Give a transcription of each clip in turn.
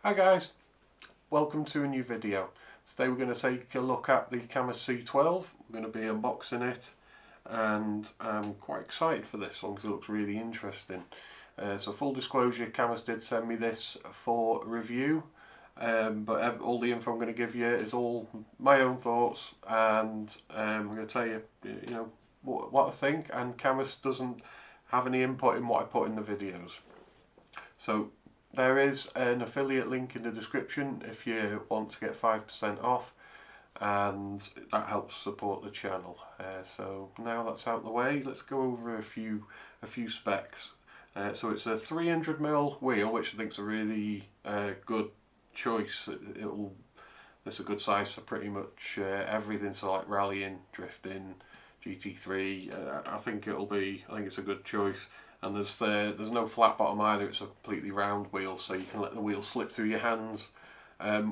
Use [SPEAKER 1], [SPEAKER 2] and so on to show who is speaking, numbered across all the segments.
[SPEAKER 1] Hi guys, welcome to a new video. Today we're going to take a look at the Cammus C12. We're going to be unboxing it and I'm quite excited for this one because it looks really interesting. So full disclosure, Cammus did send me this for review, but all the info I'm going to give you is all my own thoughts, and I'm going to tell you, what I think, and Cammus doesn't have any input in what I put in the videos. So there is an affiliate link in the description if you want to get 5% off, and that helps support the channel. So now that's out of the way, let's go over a few specs. So it's a 300mm wheel, which I think is a really good choice. It's a good size for pretty much everything, so like rallying, drifting, GT3. I think it's a good choice. And there's no flat bottom either. It's a completely round wheel, so you can let the wheel slip through your hands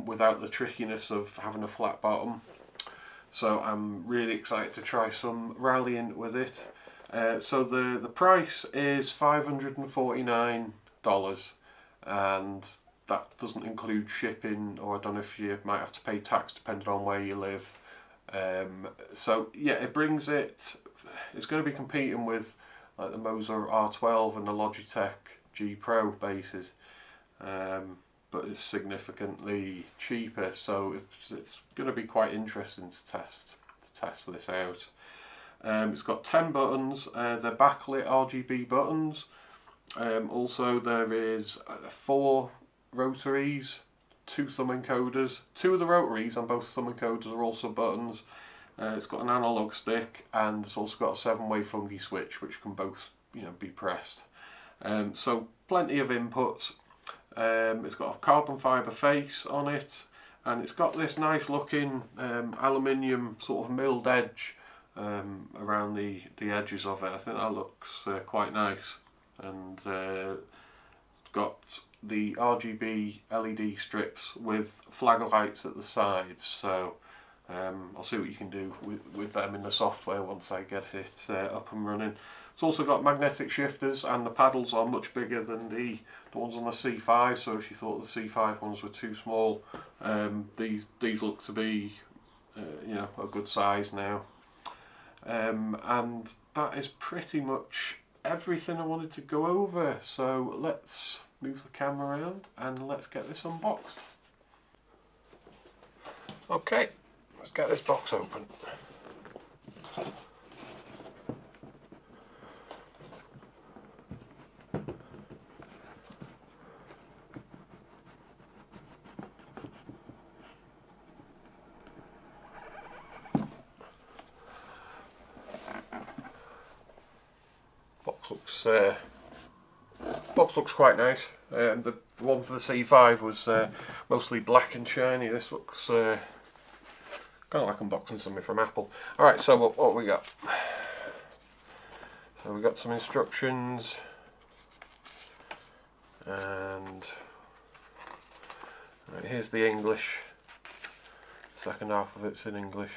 [SPEAKER 1] without the trickiness of having a flat bottom. So I'm really excited to try some rallying with it. So the price is $549, and that doesn't include shipping, or I don't know if you might have to pay tax depending on where you live. So yeah, it brings it. It's going to be competing with like the Moser R12 and the Logitech G Pro bases, but it's significantly cheaper, so it's going to be quite interesting to test this out. It's got 10 buttons. They're backlit RGB buttons. Also there is 4 rotaries, 2 thumb encoders. 2 of the rotaries on both thumb encoders are also buttons. It's got an analog stick, and it's also got a 7-way funky switch, which can both be pressed. So plenty of inputs. It's got a carbon fibre face on it, and it's got this nice looking aluminium sort of milled edge around the edges of it. I think that looks quite nice, and it's got the RGB LED strips with flag lights at the sides, so I'll see what you can do with them in the software once I get it up and running. It's also got magnetic shifters, and the paddles are much bigger than the ones on the C5, so if you thought the C5 ones were too small, these look to be a good size now. And that is pretty much everything I wanted to go over, so let's move the camera around and let's get this unboxed. Okay, let's get this box open. Box looks quite nice. The one for the C5 was mostly black and shiny. This looks kind of like unboxing something from Apple. Alright, so what we got? So we got some instructions, and right, here's the English. Second half of it's in English.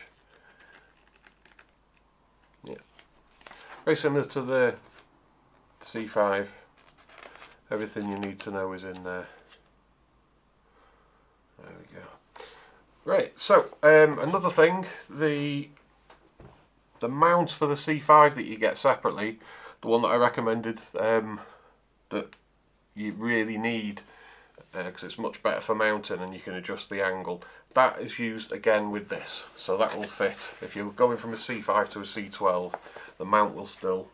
[SPEAKER 1] Yeah, very similar to the C5. Everything you need to know is in there. There we go. Right, so another thing, the mount for the C5 that you get separately, the one that I recommended, that you really need, because it's much better for mounting and you can adjust the angle, that is used again with this, so that will fit. If you're going from a C5 to a C12, the mount will still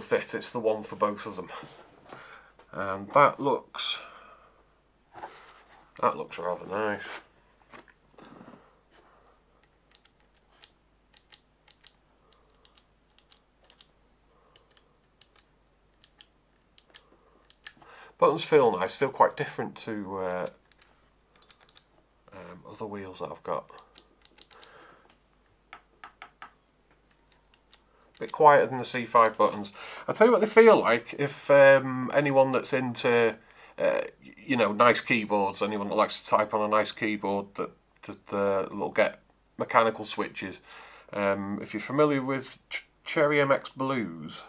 [SPEAKER 1] fit. It's the one for both of them, and that looks rather nice. Buttons feel nice, feel quite different to other wheels that I've got. A bit quieter than the C5 buttons. I'll tell you what they feel like. If anyone that's into nice keyboards, anyone that likes to type on a nice keyboard that will get mechanical switches, if you're familiar with Cherry MX Blues,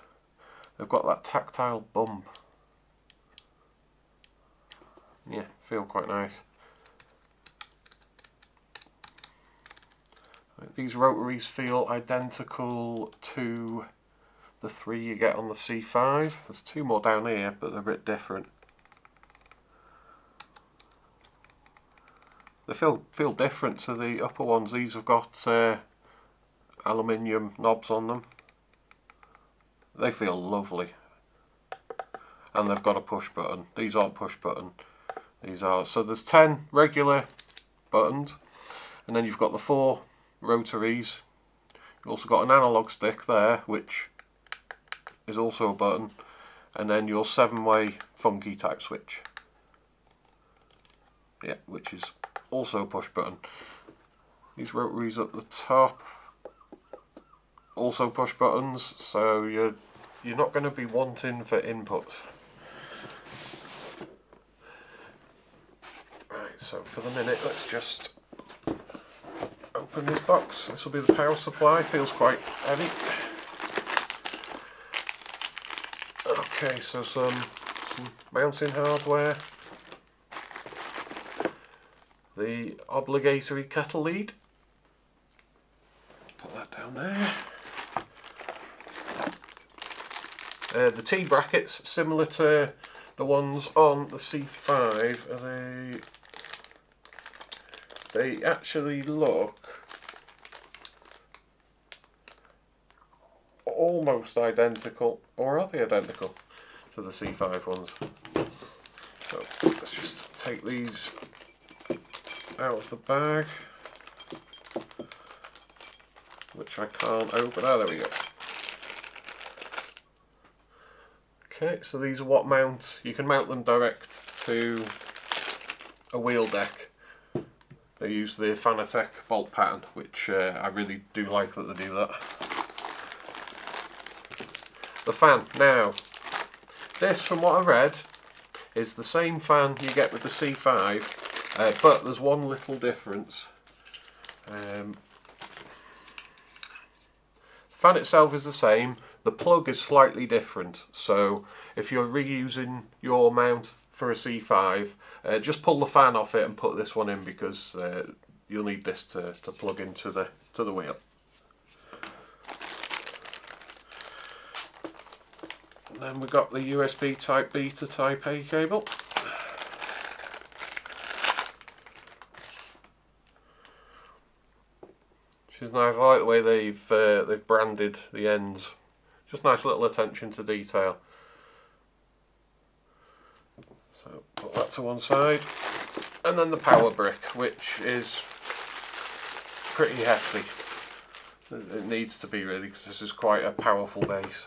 [SPEAKER 1] they've got that tactile bump. feel quite nice. These rotaries feel identical to the 3 you get on the C5. There's 2 more down here, but they're a bit different. They feel different to the upper ones. These have got aluminium knobs on them. They feel lovely. And they've got a push button. These aren't push button. These are. So there's 10 regular buttons, and then you've got the 4 rotaries. You've also got an analog stick there, which is also a button, and then your 7-way funky type switch. Yeah, which is also a push button. These rotaries at the top, also push buttons, so you're not going to be wanting for inputs. Right, so for the minute, let's just open this box. This will be the power supply. Feels quite heavy. Okay, so some mounting hardware. The obligatory kettle lead. Put that down there. The T brackets, similar to the ones on the C5, they actually look almost identical, or are they identical to the C5 ones? So let's just take these out of the bag, which I can't open. Oh, there we go. Okay, so these are what mount. You can mount them direct to a wheel deck. They use the Fanatec bolt pattern, which I really do like that they do that. The fan. Now, this, from what I read, is the same fan you get with the C5, but there's one little difference. The fan itself is the same, the plug is slightly different, so if you're reusing your mount for a C5, just pull the fan off it and put this one in, because you'll need this to plug into the wheel. And then we've got the USB Type B to Type A cable. Which is nice. I like the way they've branded the ends. Just nice little attention to detail. So put that to one side. And then the power brick, which is pretty hefty. It needs to be, really, because this is quite a powerful base.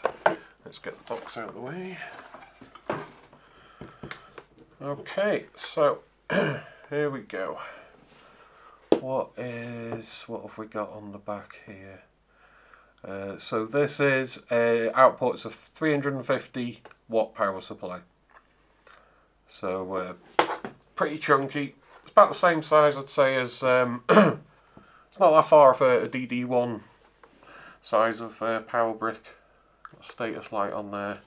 [SPEAKER 1] Let's get the box out of the way. Okay, so here we go. What have we got on the back here? So this is outputs of 350 watt power supply. So pretty chunky. It's about the same size, I'd say, as it's not that far off a DD1 size of power brick. Got a status light on there,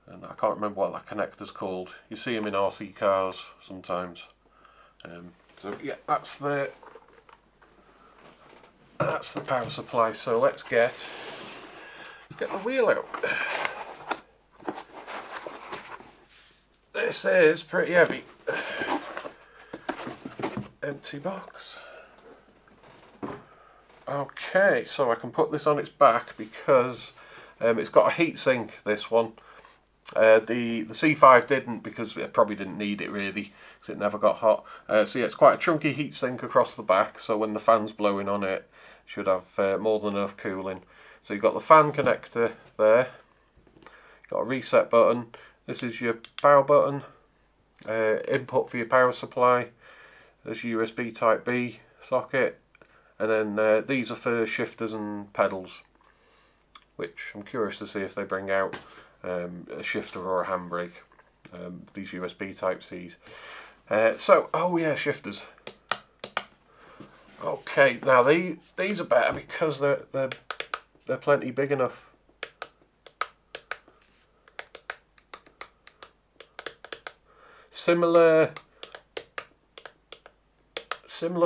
[SPEAKER 1] and I can't remember what that connector's called. You see them in RC cars sometimes. So yeah, that's the power supply. So let's get the wheel out. This is pretty heavy. Empty box. Okay, so I can put this on its back because it's got a heatsink, this one. The C5 didn't, because it probably didn't need it really, because it never got hot. So yeah, it's quite a chunky heatsink across the back, so when the fan's blowing on it, it should have more than enough cooling. So you've got the fan connector there, you've got a reset button, this is your power button, input for your power supply, there's your USB Type B socket, and then these are for shifters and pedals, which I'm curious to see if they bring out a shifter or a handbrake, these USB Type Cs. So, oh yeah, shifters. Okay, now these are better because they're plenty big enough. Similar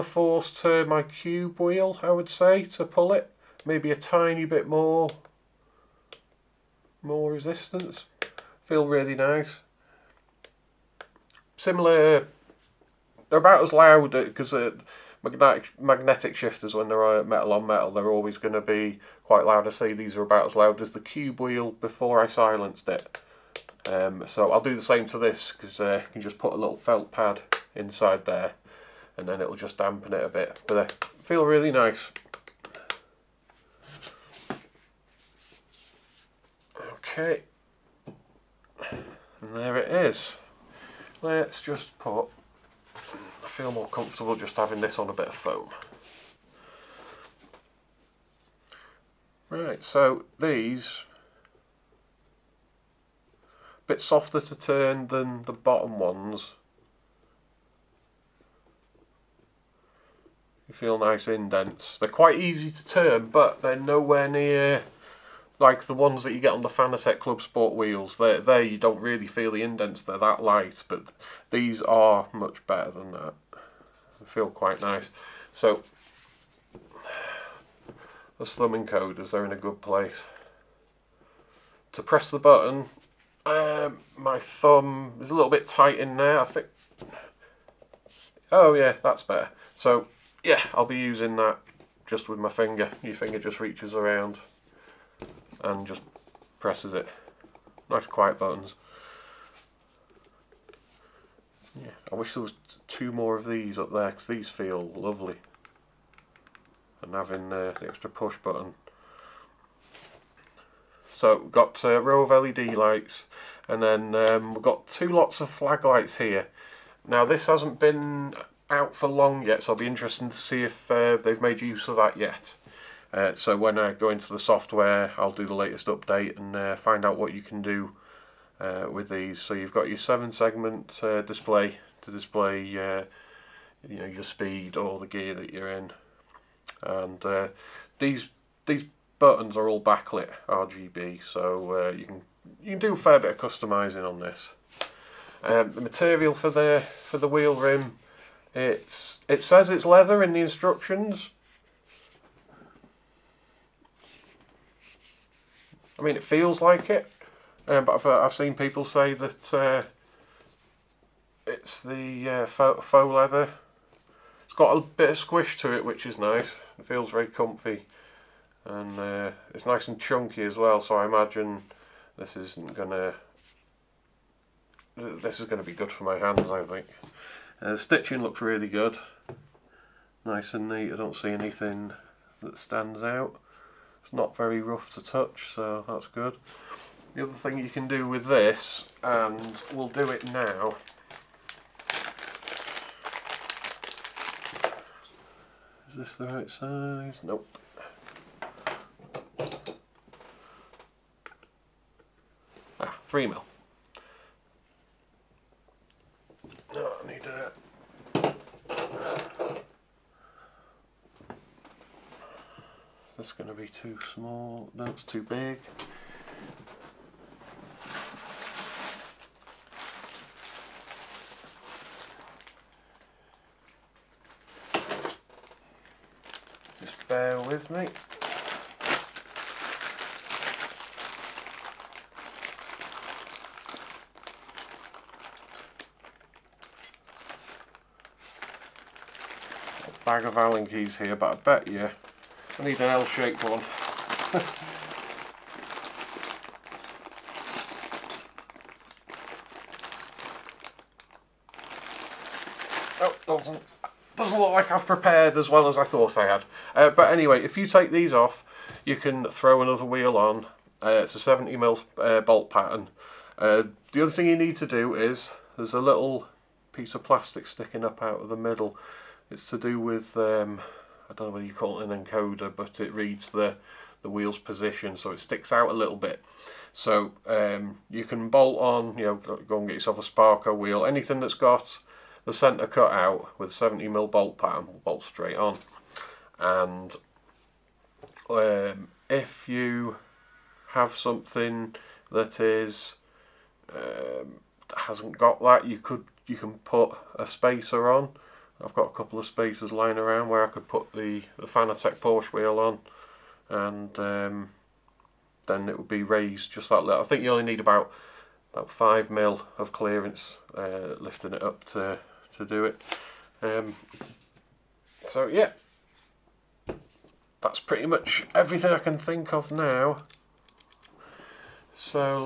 [SPEAKER 1] force to my cube wheel, I would say, to pull it. Maybe a tiny bit more resistance. Feel really nice. Similar, they're about as loud, because magnetic shifters, when they're metal on metal, they're always going to be quite loud. I say these are about as loud as the cube wheel before I silenced it. So I'll do the same to this, because you can just put a little felt pad inside there and then it'll just dampen it a bit. But they feel really nice. Okay, and there it is. Let's just put, I feel more comfortable just having this on a bit of foam. Right, so these, a bit softer to turn than the bottom ones. You feel nice indents. They're quite easy to turn, but they're nowhere near like the ones that you get on the Fanatec Club Sport wheels. There you don't really feel the indents, they're that light, but these are much better than that. They feel quite nice. So, those thumb encoders, they're in a good place. To press the button, my thumb is a little bit tight in there, I think. Oh yeah, that's better. So, yeah, I'll be using that just with my finger. Your finger just reaches around and just presses it. Nice quiet buttons. Yeah, I wish there was 2 more of these up there, because these feel lovely. And having the extra push button. So we've got a row of LED lights, and then we've got 2 lots of flag lights here. Now this hasn't been out for long yet, so I'll be interested to see if they've made use of that yet. So when I go into the software, I'll do the latest update and find out what you can do with these. So you've got your 7-segment display to display you know, your speed or the gear that you're in, and these buttons are all backlit RGB, so you can do a fair bit of customizing on this. The material for the wheel rim, it says it's leather in the instructions. I mean, it feels like it, but I've seen people say that it's the faux leather. It's got a bit of squish to it, which is nice. It feels very comfy, and it's nice and chunky as well. So I imagine this is gonna be good for my hands, I think. The stitching looks really good, nice and neat. I don't see anything that stands out. It's not very rough to touch, so that's good. The other thing you can do with this, and we'll do it now, is this the right size? Nope. Ah, 3mm. No, I need a... Is this going to be too small? No, it's too big. Just bear with me. A bag of Allen keys here, but I bet you I need an L-shaped one. Oh, doesn't look like I've prepared as well as I thought I had. But anyway, if you take these off, you can throw another wheel on. It's a 70mm bolt pattern. The other thing you need to do is, there's a little piece of plastic sticking up out of the middle. It's to do with I don't know whether you call it an encoder, but it reads the wheel's position, so it sticks out a little bit. So you can bolt on, you know, go and get yourself a Sparko wheel, anything that's got the centre cut out with 70mm bolt pattern will bolt straight on. And if you have something that is hasn't got that, you could you can put a spacer on. I've got a couple of spacers lying around where I could put the Fanatec Porsche wheel on, and then it would be raised just that little. I think you only need about 5mm of clearance lifting it up to do it. So yeah, that's pretty much everything I can think of now. So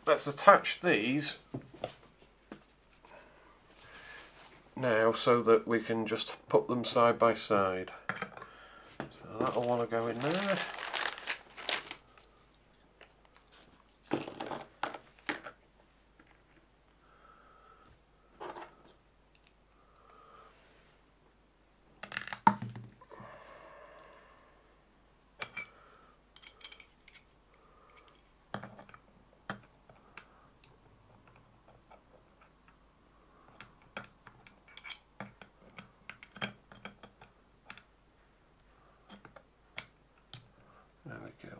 [SPEAKER 1] let's attach these now so that we can just put them side by side. So that'll want to go in there. There we go.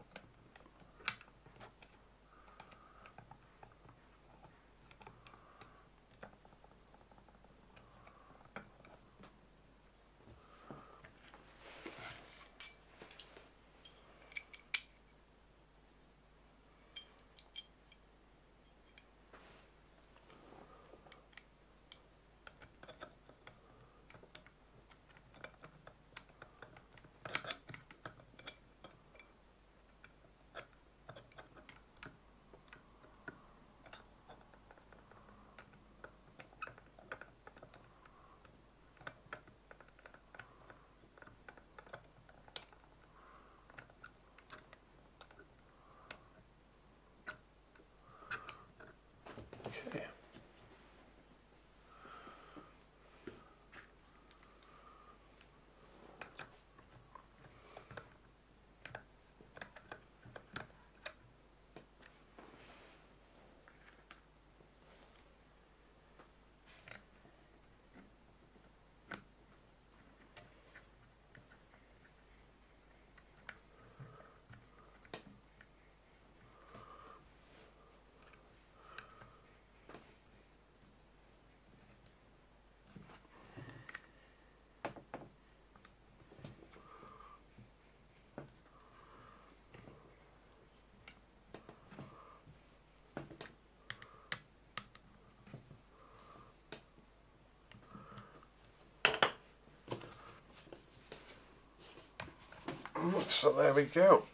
[SPEAKER 1] So there we go.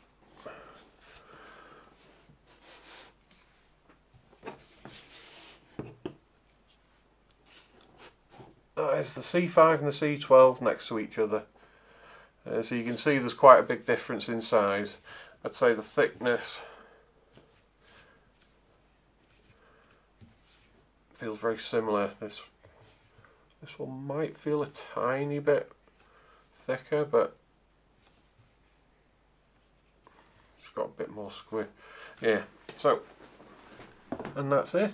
[SPEAKER 1] That is the C5 and the C12 next to each other. So you can see there's quite a big difference in size. I'd say the thickness feels very similar. This one might feel a tiny bit thicker, but it's got a bit more square. Yeah, so, and that's it.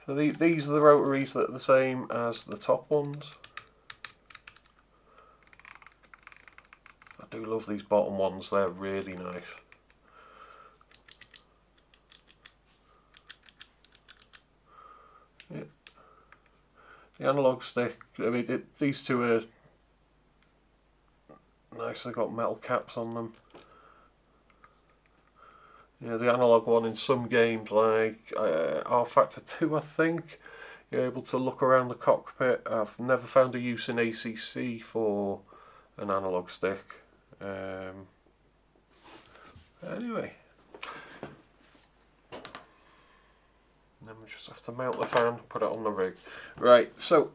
[SPEAKER 1] So these are the rotaries that are the same as the top ones. I do love these bottom ones, they're really nice. Yeah. The analog stick, I mean, these two are nice, they've got metal caps on them. Yeah, the analog one in some games like R-Factor 2 I think, you're able to look around the cockpit. I've never found a use in ACC for an analog stick. Anyway, then we just have to mount the fan, put it on the rig. Right, so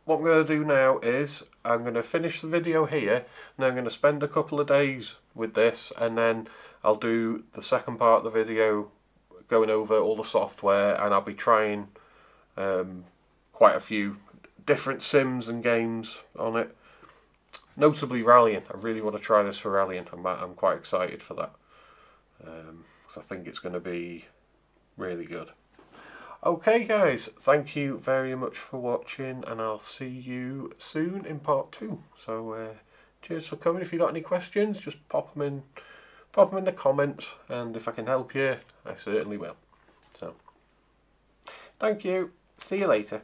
[SPEAKER 1] what I'm going to do now is I'm going to finish the video here, and I'm going to spend a couple of days with this, and then I'll do the second part of the video going over all the software, and I'll be trying quite a few different sims and games on it. Notably rallying. I really want to try this for rallying. I'm quite excited for that, because I think it's going to be really good. Okay guys, thank you very much for watching, and I'll see you soon in part 2. So cheers for coming. If you got any questions, just pop them in pop them in the comments, and if I can help you, I certainly will. So, thank you. See you later.